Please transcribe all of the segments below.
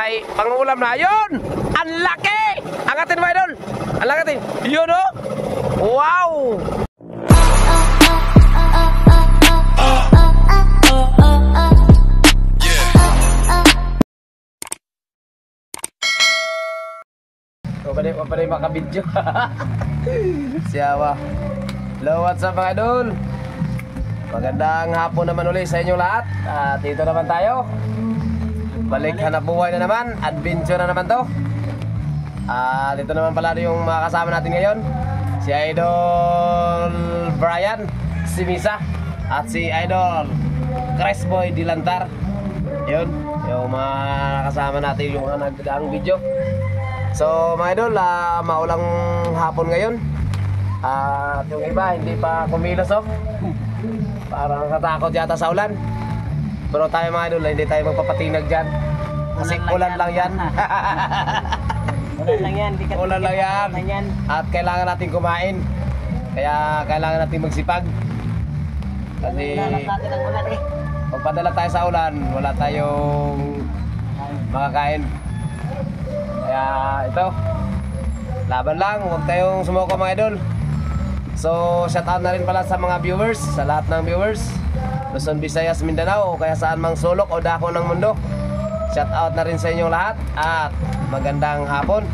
may pangulam na. Yun! Ang laki! Angatin mo, idol! Ang laki! Yun, oh! Wow! Papanay makabidyo. Siyawa. Hello, what's up mga idol? Magandang hapon naman ulit sa inyong lahat. At dito naman tayo. Balik hanap buhay na naman. Adventure na naman to. Dito naman pala yung mga kasama natin ngayon. Si Idol Brian, si Misa, at si Idol Cresboy Dilantar. Yun, yung mga kasama natin yung nagdaang video. So mga idol, maulang hapon ngayon. At yung iba hindi pa kumilos, oh. Parang katakot yata sa ulan. Pero tayo mga idol, hindi tayo magpapatinag dyan. Kasi ulan lang yan. Ulan lang yan. Ulan lang yan. At kailangan natin kumain. Kaya kailangan natin magsipag. Kasi pagpadala tayo sa ulan, wala tayong makakain. Kaya ito, laban lang, huwag tayong sumuko mga idol. So shout out na rin pala sa mga viewers, sa lahat ng viewers Luzon, Visayas, Mindanao, o kaya saan mang sulok o dako ng mundo. Shout out na rin sa inyong lahat at magandang hapon.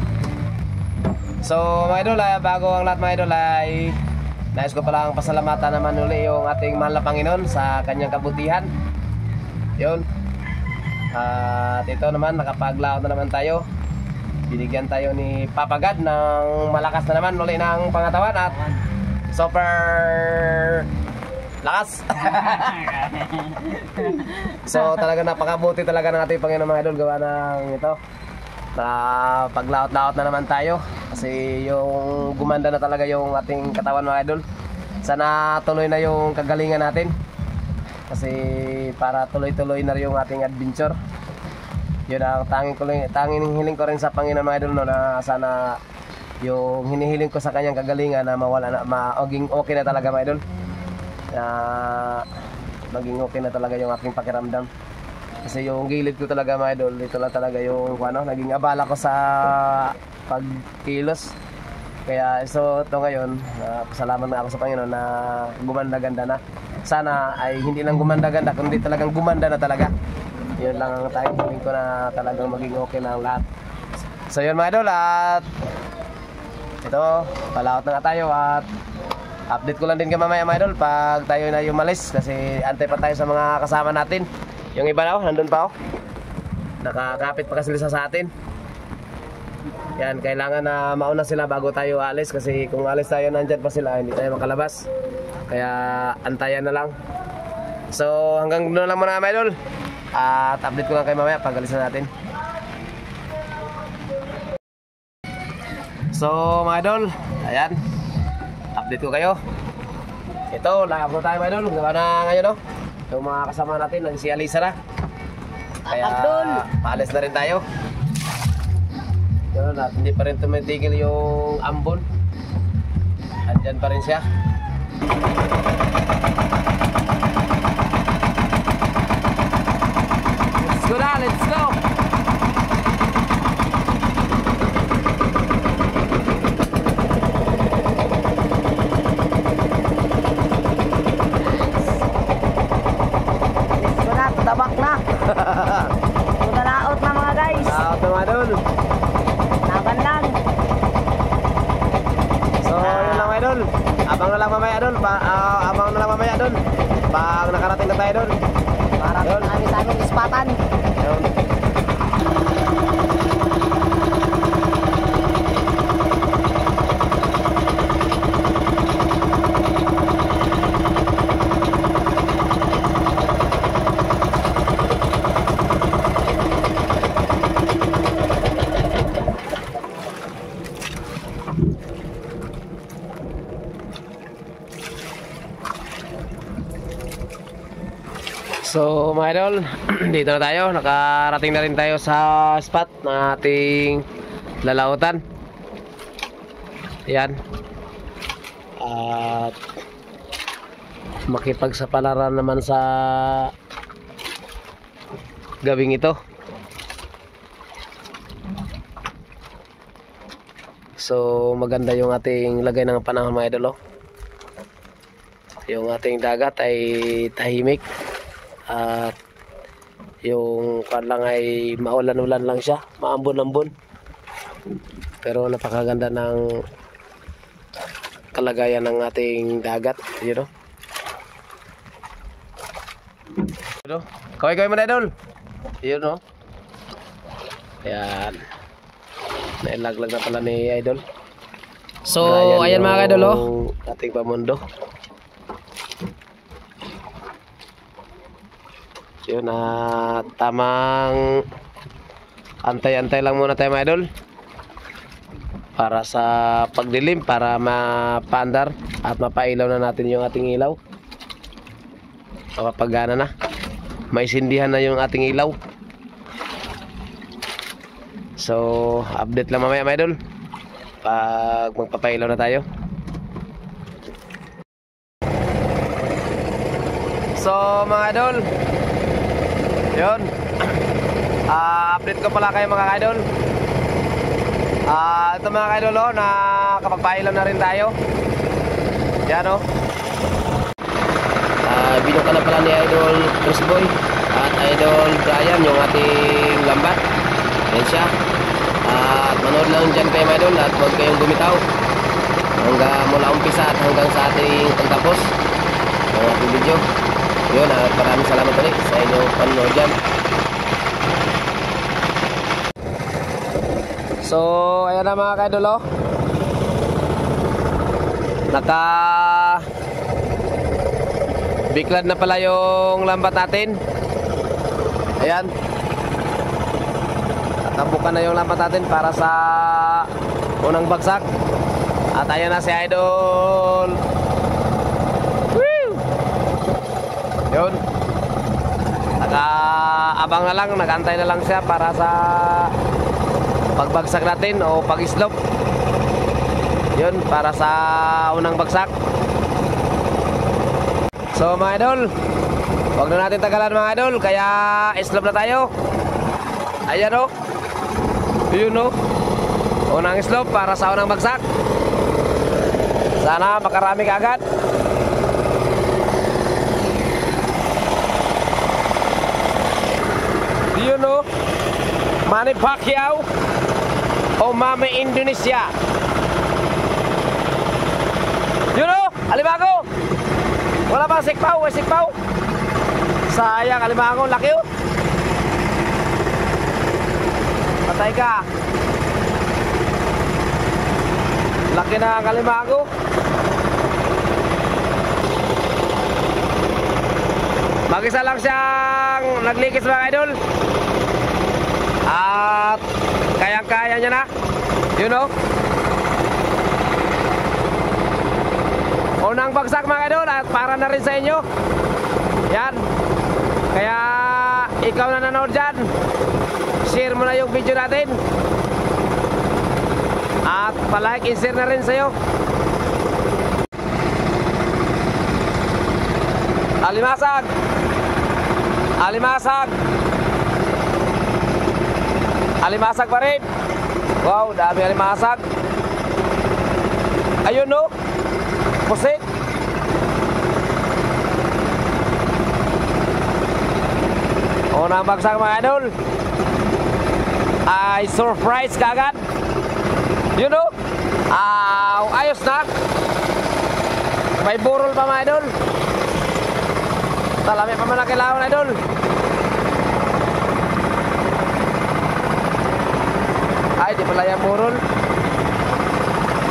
So mga idol, bago ang lahat mga idol ay nais ko palang pasalamatan naman uli yung ating mahal na Panginoon sa kanyang kabutihan. Yun. At ito naman, nakapaglaot na naman tayo. Binigyan tayo ni Papa God ng malakas na naman uli ng pangatawan at super lakas. So talaga napakabuti talaga ng ating Panginoon mga idol, gawa ng ito. Paglaot-laot na naman tayo kasi yung gumanda na talaga yung ating katawan mga idol. Sana tuloy na yung kagalingan natin kasi para tuloy-tuloy na rin yung ating adventure. Yun ang tanging hiling ko rin sa Panginoon mga idol, no, na sana yung hinihiling ko sa kanyang kagalingan na mawala na, maging okay na talaga mga idol. Maging okay na talaga yung aking pakiramdam. Kasi yung gilid ko talaga mga idol, dito lang talaga yung naging abala ko sa pagkilos. Kaya so ito ngayon, pasalamat na ako sa Panginoon na gumanda-ganda na. Sana ay hindi lang gumanda-ganda, kundi talagang gumanda na talaga. Yun lang ang tayong hiling ko na talagang maging okay na ang lahat. So yun mga idol, at ito, palaot na nga tayo at update ko lang din kay mamaya mga idol pag tayo na umalis kasi antay pa tayo sa mga kasama natin. Yung iba na nandun pa nakakapit pa kasi sa atin. Yan, kailangan na mauna sila bago tayo alis kasi kung alis tayo nandyan pa sila, hindi tayo makalabas. Kaya antayan na lang. So hanggang doon lang muna mga idol. At update ko lang kayo mamaya pag alis na natin. So mga idol, ayan, update ko kayo. Ito, lakab na tayo mga idol. Gawa na ngayon, no? Yung mga kasama natin, si Alisa na. Kaya paalis na rin tayo. Yun, at hindi pa rin tumitigil yung ambon. Andyan pa rin siya. Let's go na, let's go! Tabak na. Laot na mga guys. Laot na mga idol. Laban lang. So yun lang mga idol. Abang na lang mamaya idol. Abang na lang mamaya idol. Pag nakarating na tayo idol. Para kami sa aming ispatan. Yun. So mga idol, dito na tayo, nakarating na rin tayo sa spot ng ating lalautan. Ayan. At makipagsapalaran naman sa gabing ito. So maganda yung ating lagay ng panahon mga idol, oh. Yung ating dagat ay tahimik at yung kwan lang ay maulan-ulan lang siya, maambon-ambon. Pero napakaganda ng kalagayan ng ating dagat, you know. Kaway-kaway mo na idol. Yun, no. Ayan. Nailaglag na pala ni idol. So ayan mga idol, oh, ating pamundo. Yun, tamang antay-antay lang muna tayo mga idol para sa pagdilim, para mapaandar at mapailaw na natin yung ating ilaw. Mapagana na, maisindihan na yung ating ilaw. So update lang mamaya mga idol pag magpapailaw na tayo. So mga idol, yun, update ko pala kayo mga idol. Ito mga idol, oh, nakapagpailaw na rin tayo. Yan, oh. Binuka na pala ni Idol Chris Boy at Idol Brian yung ating lambat. Yan siya. At manood lang dyan kayo mga idol at huwag kayong bumitaw hanggang mula umpisa at hanggang sa ating pagtapos ng ating video. Yun, at maraming salamat ulit sa inyong panonood dyan. So ayan na mga kaidol, oh. Biklad na pala yung lambat natin. Ayan, tatambukan na yung lambat natin para sa unang bagsak. At ayan na si Idol. Woo! Yun, nag-aabang na lang, nag-antay na lang siya para sa pagbagsak natin o pag-slope. Yun, para sa unang bagsak. So mga idol, huwag na natin tagalan mga idol, kaya slope na tayo. Ayan, o. Yun, o. Unang slope para sa unang bagsak. Sana makarami ka agad. Yun, o. Manny Pacquiao o Mami Indonesia. Yun, o. Alimango. Wala bang sikpaw? Sikpaw. Sayang, alimango. Laki, o. Patay ka. Laki na ang alimango. Mag-isa lang siyang naglikis mga idol. At kayang-kaya niya na. You know. Unang bagsak mga idol at para na rin sa inyo. Yan. Kaya ikaw na nanood dyan, share mo na yung video natin. At palike and share na rin sa'yo. Alimasag. Alimasag. Alimasag pa rin. Wow, dami alimasag. Ayun, no. Pusit. Unang bagsak mga idol ay surprise kagad. You know, ayos na. May burol pa mga idol. Talami pa man na kailangan idol. Ay, di pala yung burol.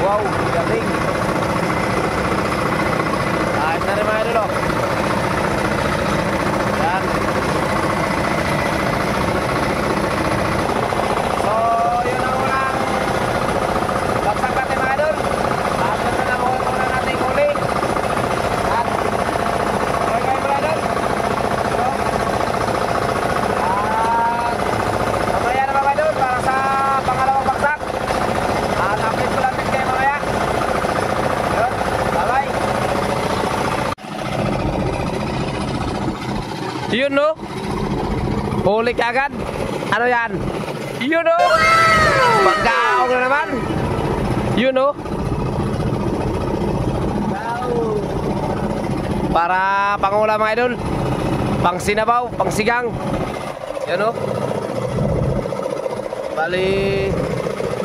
Wow, galing. Ayos na rin mga idol, oh. Yan. So, yun ang unang bagsak natin mga idol. At yun na muna natin huli. At okay kayo mga idol. So, at mamaya na mga idol para sa pangalawang bagsak. At update ko lang din kayo mamaya. Yun, bye-bye. Yun, no? Huli ka agad. Ano yan? Yun, no? Pagkaong na naman. You know? Para pangulam mga idol. Pang sinabaw, pang sigang. Yan o. Bali,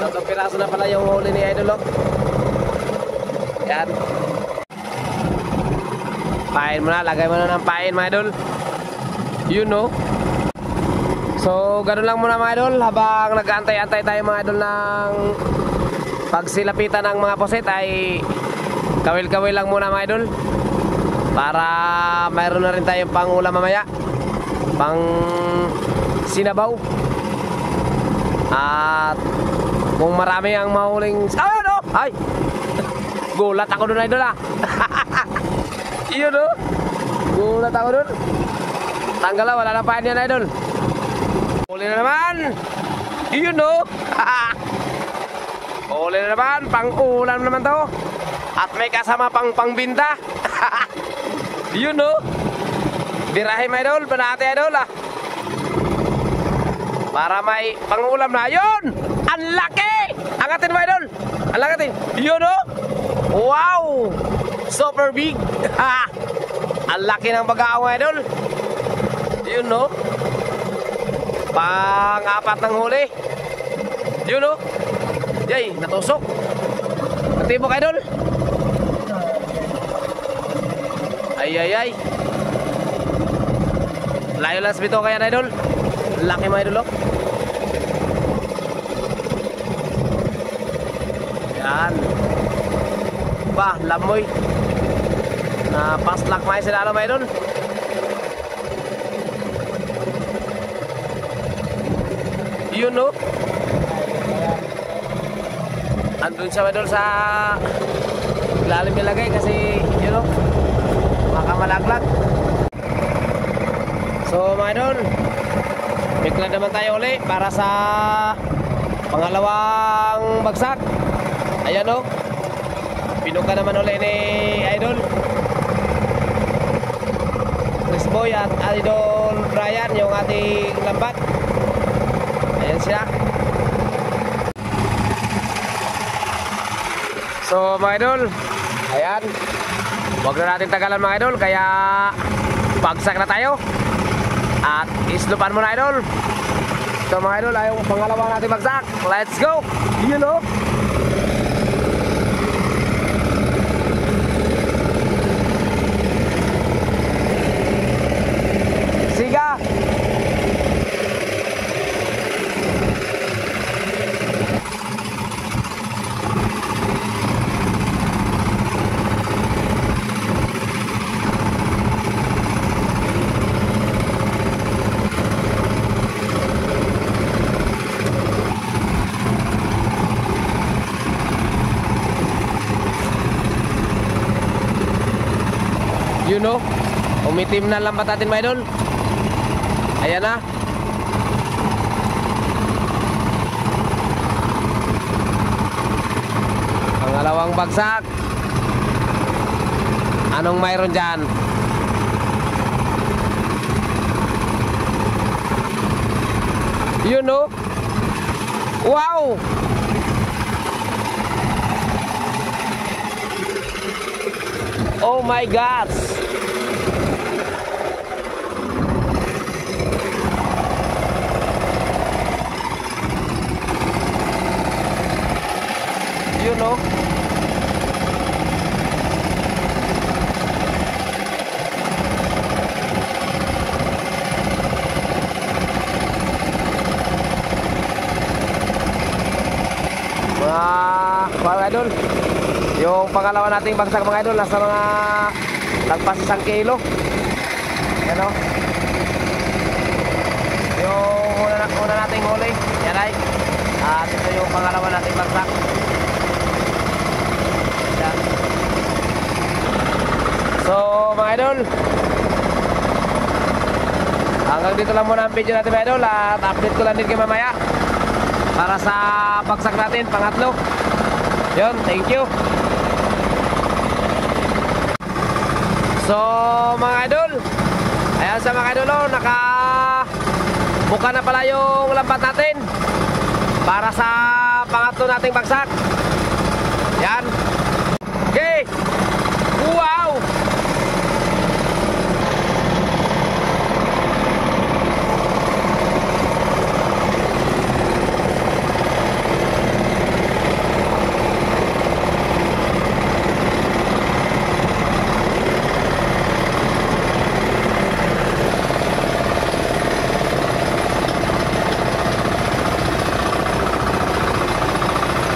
3 piraso na pala yung huli ni idol o. Yan. Pain mo na, lagay mo na ng pain mga idol. You know. So, ganun lang muna mga idol. Habang nag-aantay-antay tayo mga idol ng pagsilapitan ng mga poset ay kawil-kawil lang muna mga idol. Para mayroon na rin tayong pang ulam mamaya. Pang sinabaw. At kung marami ang mahuling... Ano? Ay! Gulat ako dun idol ah. Iyon o. Gulat ako dun. Tanggal na, wala na pain yan idol. Uli na naman. Iyon o. Uli na naman. Pang ulam naman to. At may kasama pang pangbinta. Yun o. Birahin mga idol. Panate idol ah. Para may pangulam na. Yun. Ang laki. Angatin mga idol. Ang laki. Yun o. Wow. Super big. Ang laki ng bagaong mga idol. Yun o. Pang-apat ng huli. Yun o. Yay. Natusok. Natibok idol. Ay. Layo lang sa bito kaya na idol. Laki mga idol. Yan. Ba, lamoy. Na paslak mga sila mga idol. Yun no. Andun siya mga idol sa lalim nilagay kasi yun no. Makamalaglag. So mga idol, bigla naman tayo uli para sa pangalawang bagsak. Ayan o. Pinuka naman uli ni idol Chris Boy at idol Brian yung ating lambat. Ayan siya. So mga idol, ayan. Huwag na natin tagalan mga idol, kaya bagsak na tayo. At islupan mo na idol. So mga idol, ay yung pangalawang natin bagsak. Let's go! You know? Siga! You know, umitim na lambat natin mga idol. Ayan na. Pangalawang bagsak. Anong mayroon dyan? You know. Wow. Oh my God. You know. Mga idol, yung pangalawa nating bagsak mga idol, nasa mga lagpas 1 kilo. Yan o. Yung una nating huli. Yan ay. At ito yung pangalawa nating bagsak. Yan. So mga idol, hanggang dito lang muna ang video natin mga idol. At update ko lang din kayo mamaya para sa bagsak natin, pangatlo. Yun, thank you. So mga idol, ayan sa mga idol, nakabuka na pala yung lambat natin para sa pangatlo nating bagsak. Yan. Okay. Wow!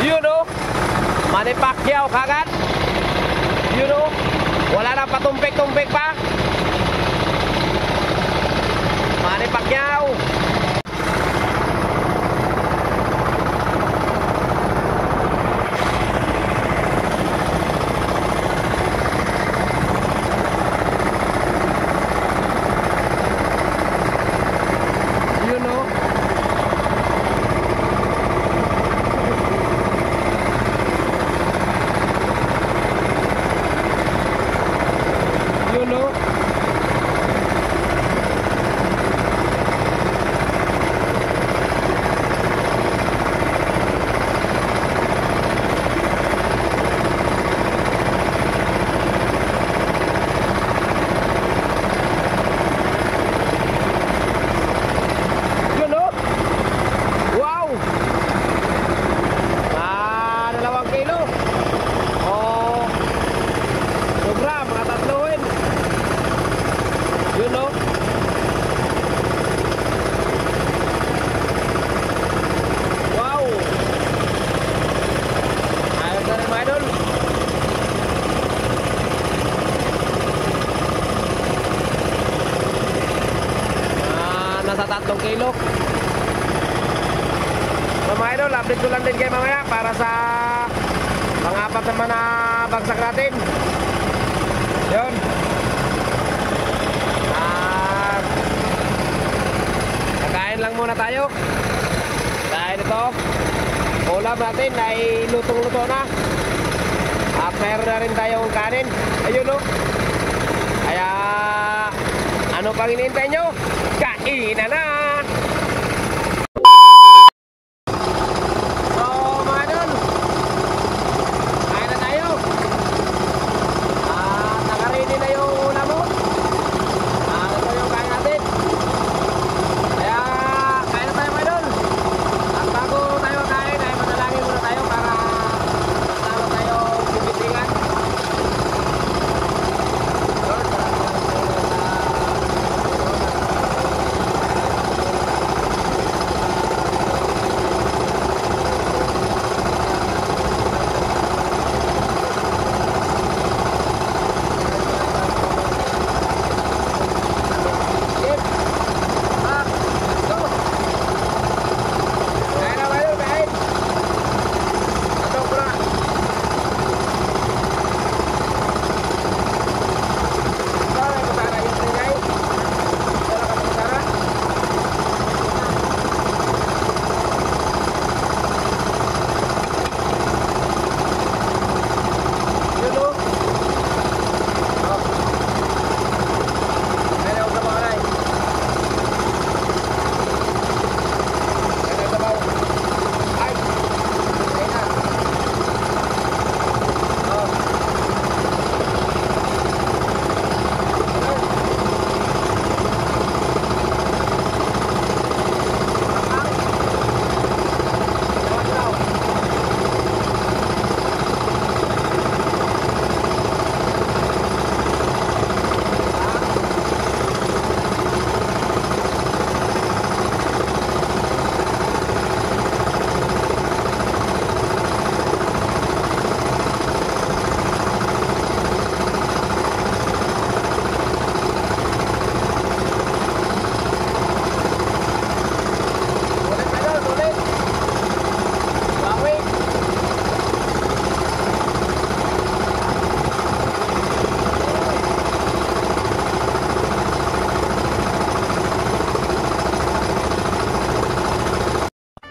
Yun o. Manny Pacquiao kagad. Yun o. Wala na patumpik-tumpik pa. Manny Pacquiao. Yun o. Yun o. Yun o. Wow! 2 kilo. Oh, sobra, mga tatluhin. Yun o. Wow! Ayos na rin mga idol. Nasa 3 kilo. So mga idol, update ko lang din kayo mamaya para sa pang-apat naman na bagsak natin. Yun. At kakain lang muna tayo. Dahil ito, ulam natin ay lutong-luto na. At meron na rin tayong kanin. Ayun o. Kaya ano pang hinihintay nyo? Kainan na! So mga idol, kain na tayo. At nakaready na yung ulam mo. Ito yung kain natin. Kaya kain na tayo mga idol. At bago tayo kain ay manalangin muna tayo para matalo tayo bibitingan. Lord,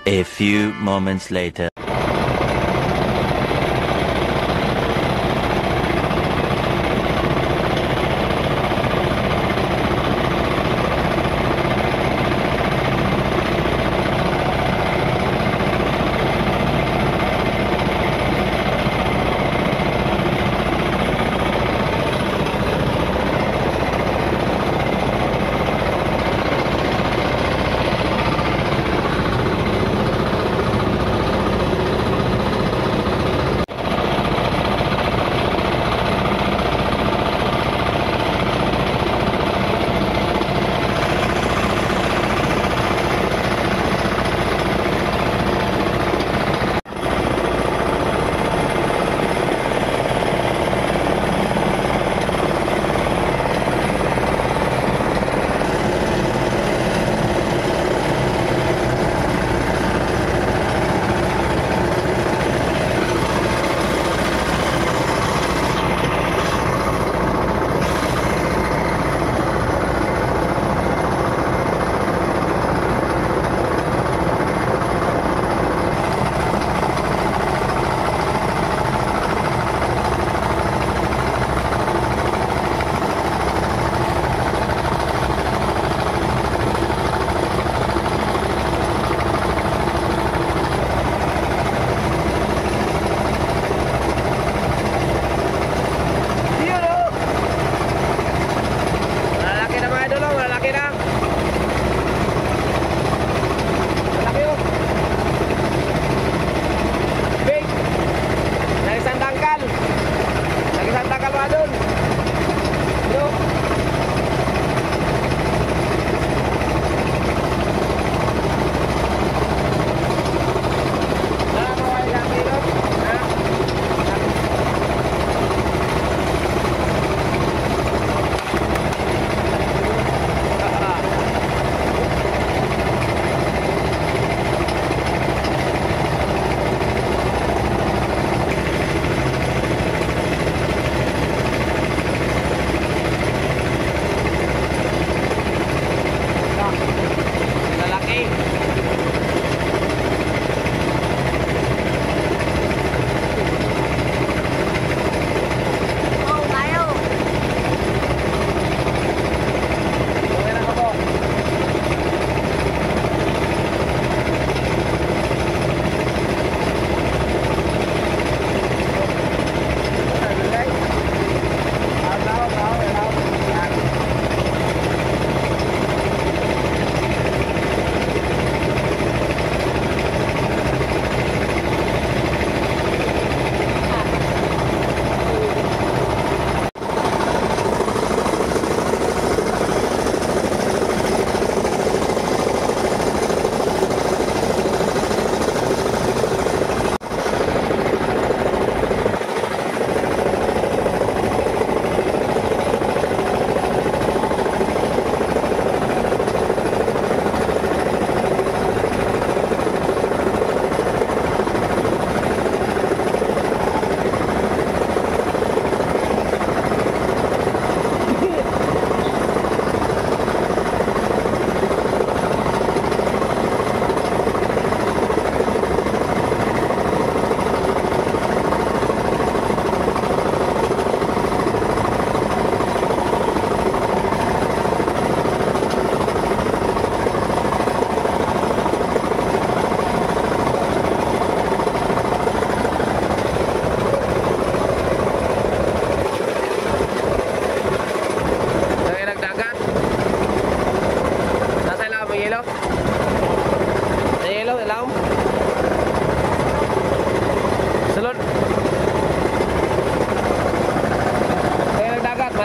A few moments later.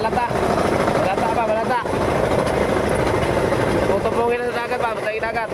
Malalata. Malata pa, malata. Tutupungin na sa dagat pa, basta yung dagat.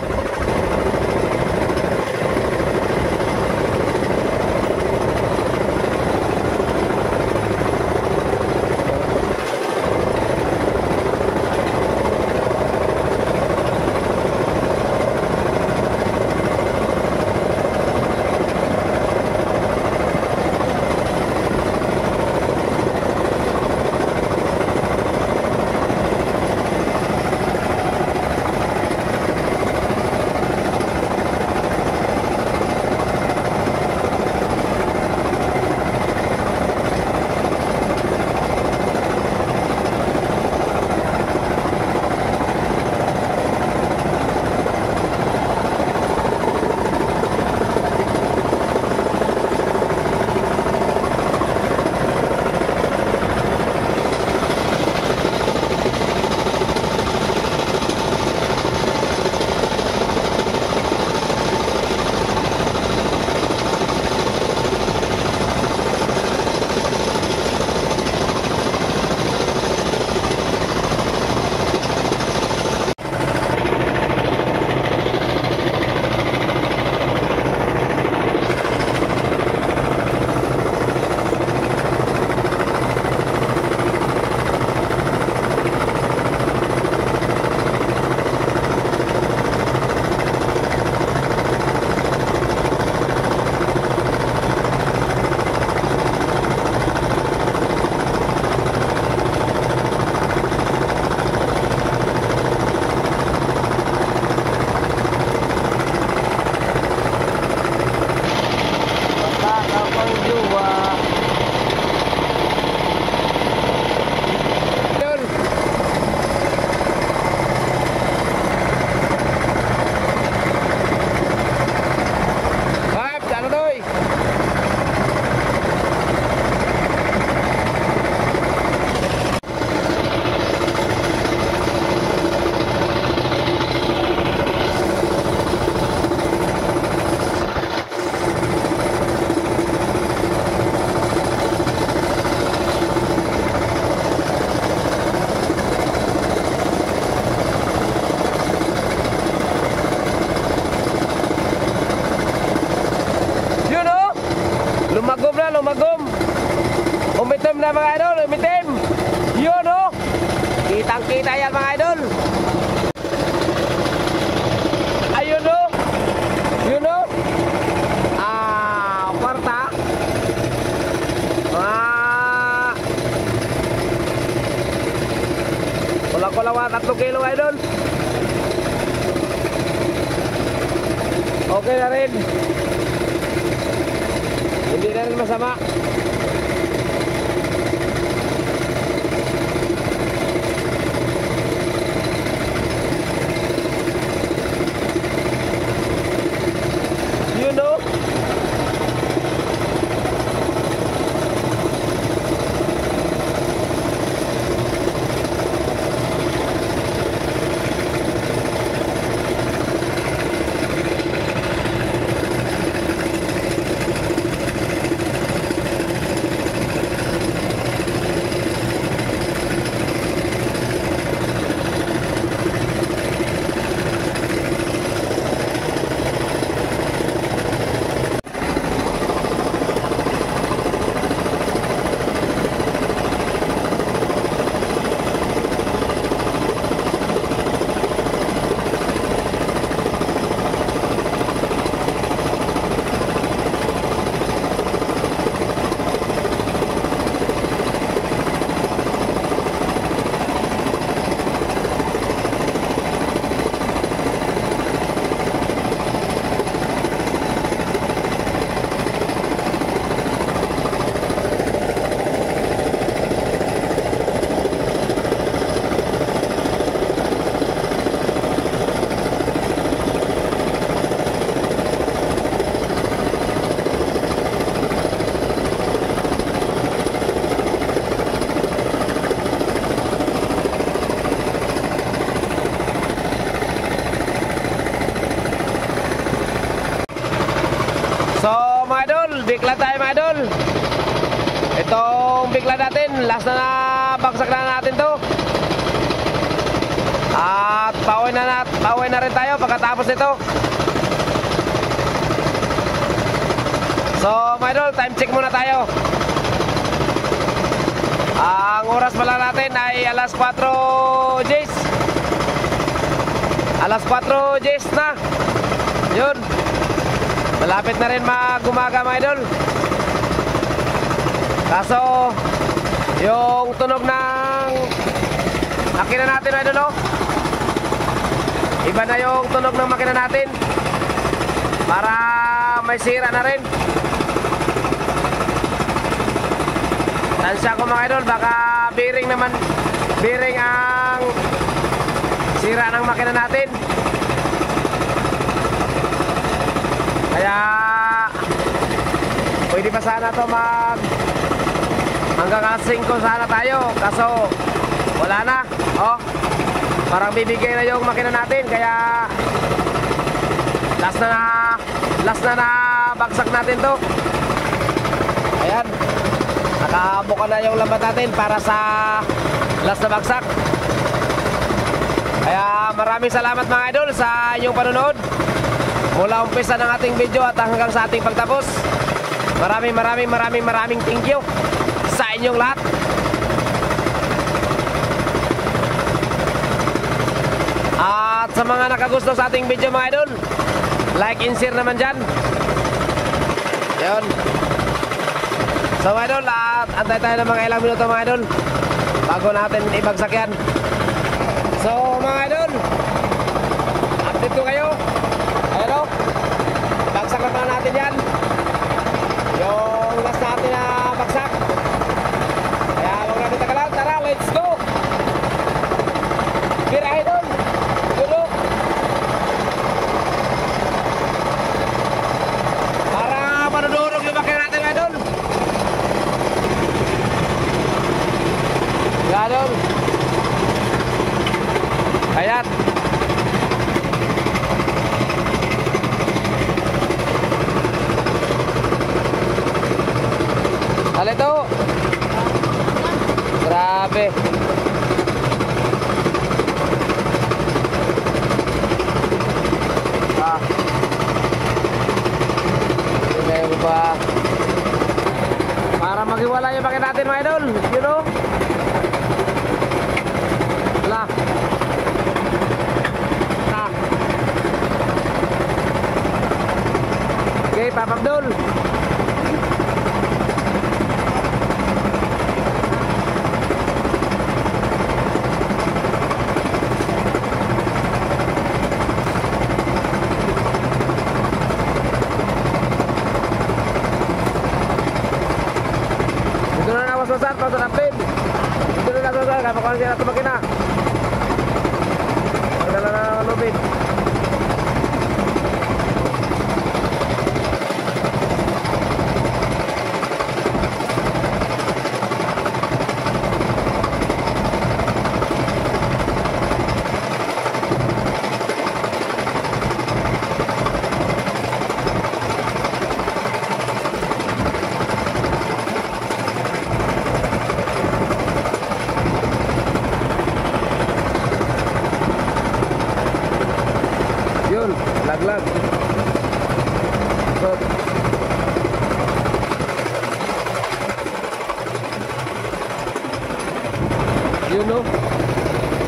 Lumagom. Umitim na mga idol, umitim. Yun oh. Kitang-kita yan mga idol. Ayun oh. Yun oh. Kwarta. Kulang-kulang 3 kilo idol. Okay na rin. Hindi na rin masama. You know? So mga idol, bigla tayo mga idol. Itong bigla natin, last na bagsak na natin to. At pauwi na rin tayo pagkatapos nito. So mga idol, time check muna tayo. Ang oras pala natin ay alas 4 Gs. Alas 4 Gs na. Yun. Malapit na rin mag-umaga mga idol. Kaso yung tunog ng makina natin mga idol, oh. Iba na yung tunog ng makina natin. Para may sira na rin. Tansya ko mga idol, baka bearing naman. Bearing ang sira ng makina natin. Kaya pwede pa sana to hanggang alas 5 sana tayo. Kaso wala na. Oh, parang bibigay na yung makina natin. Kaya last na bagsak natin to. Ayan, nakabuka na yung lambat natin para sa last na bagsak. Kaya maraming salamat mga idol sa inyong panonood mula umpisa ng ating video at hanggang sa ating pagtapos. Maraming thank you sa inyong lahat. At sa mga nakagusto sa ating video mga idol, like and share naman dyan. Yun. So mga idol, at antay tayo ng mga ilang minuto mga idol bago natin ibagsak yan. So mga idol, update ko kayo. Ayan o, bagsak na pala natin yan. Yung last natin na bagsak. Kaya huwag natin tagalan. Tara, let's go. Birahe doon. Dulo. Para manudurog yung makina natin mga idol. Ganon. Ayan. Alito. Grabe. Hindi pa. Para maghiwala yung bakit natin mga idol. You know? Wala. Okay, Papa Abdul. Dito na nawas-wasan, pasarapin. Dito na nawas-wasan, kapakuhan siya na tumakina. Magdala na naman lubid. Yun, laglag. So, yun no,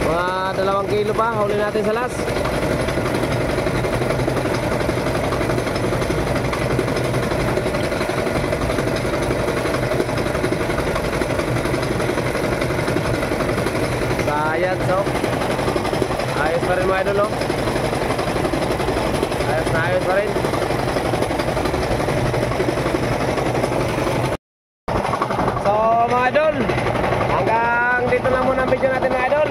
mga 2 kilo pa huli natin sa last. Sayad, so ayos pa rin mga idol, no? Ayos pa rin. So mga idol, hanggang dito lang muna ang video natin mga idol.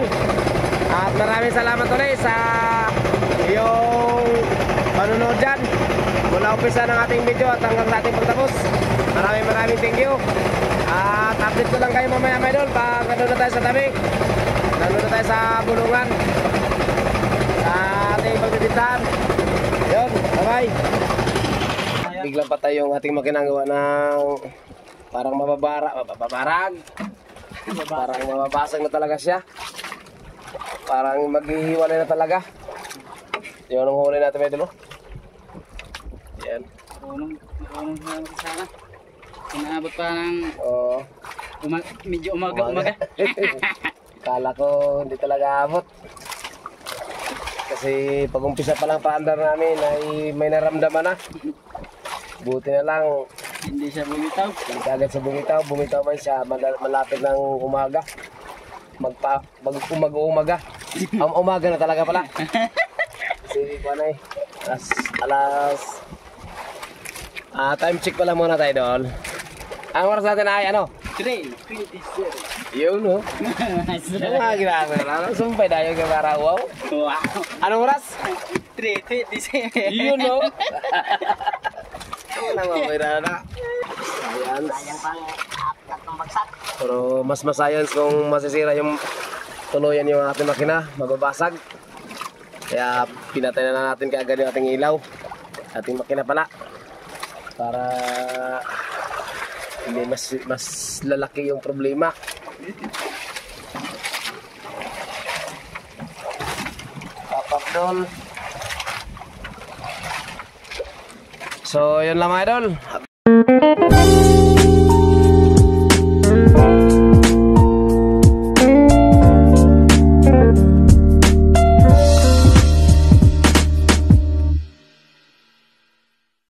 At maraming salamat ulit sa iyong panunood dyan mula umpisa ng ating video at hanggang sa ating pagtapos. Maraming thank you. At update ko lang kayo mamaya mga idol pag nandun na tayo sa tabi, nandun na tayo sa bulungan sa ating pagtitindahan. Yun, bye-bye. Biglang patay yung ating makinagawa ng parang mababarag. Parang mababasag na talaga siya. Parang maghihiwalay na talaga. Yun ang huli natin may dulo. Yan. Unong sana. Inaabot pa ng Oo. medyo umaga. Kala ko hindi talaga abot. Kasi pag umpisa pa lang paandar namin ay may naramdaman na. Buti na lang Hindi siya bumitaw. hindi agad sa bumitaw. Bumitaw man siya malapit ng umaga. Umaga. Umaga na talaga pala. Kasi pa na time check pa lang muna tayo doon. Ang oras natin ay ano? 3:27. Yun no. Yung mga ginagawa na. Sumpay tayo kay Marawaw. Wow. Anong oras? 3:27. Yun no. Wala mawira na. Science. Sayang pang tatlong bagsak. Pero mas masayans kung masisira yung tuluyan yung ating makina. Mababasag. Kaya pinatay na natin kaagad yung ating ilaw. Ating makina pala. Para hindi mas lalaki yung problema. Papak doon. So, yun lang mga idol.